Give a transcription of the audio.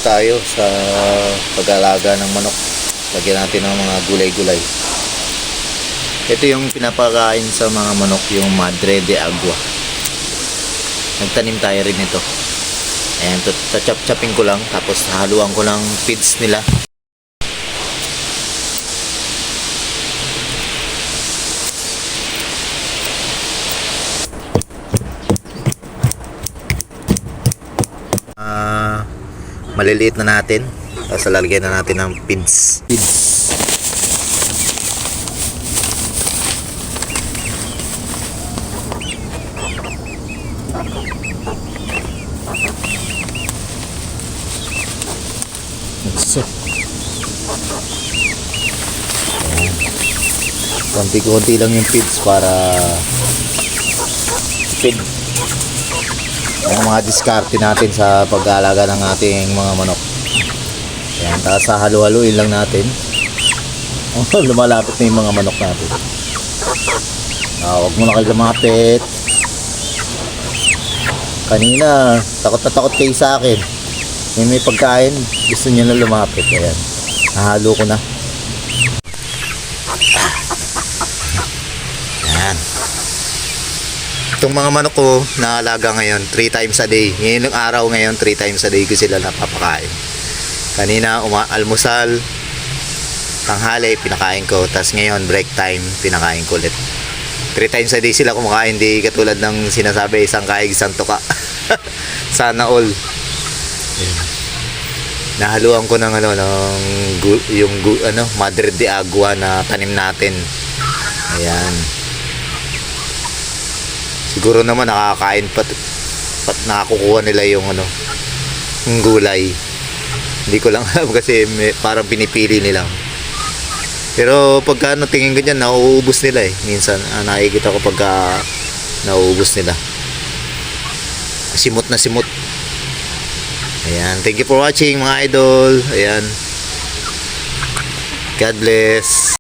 tayo sa pag-alaga ng manok. Lagyan natin ng mga gulay-gulay. Ito yung pinapakain sa mga manok, yung Madre de Agua. Nagtanim tayo rin ito. Ayan, chop-chopping ko lang, tapos haluan ko lang feeds nila. Maliliit na natin, tapos lalagyan na natin ng feeds. Konti-konti lang yung feeds para feed yung mga diskarte natin sa pag-aalaga ng ating mga manok. Ayan, tapos halo-haluin lang natin. Lumalapit na yung mga manok natin. Huwag mo na kayo lumapit. Kanina takot na takot kayo sa akin. May pagkain, gusto niya na lumapit. Ayan, nahalo ko na. Ayan. Itong mga manok ko naalaga ngayon 3 times a day. Ngayon ng araw ngayon 3 times a day ko sila napapakain. Kanina almusal, tanghali pinakain ko, tapos ngayon break time pinakain ko ulit. 3 times a day sila kumakain, di katulad ng sinasabi isang kaig isang tuka. Sana all. Nahaluan ko ng Madre de Agua na tanim natin. Ayan. Siguro naman nakakain pat nakakukuha nila yung yung gulay. Hindi ko lang alam kasi parang pinipili nila. Pero pagka tingin ko dyan, nauubos nila eh. Minsan nakikita ko pagka nauubos nila. Simot na simot. Ayan, thank you for watching mga idol. Ayan. God bless.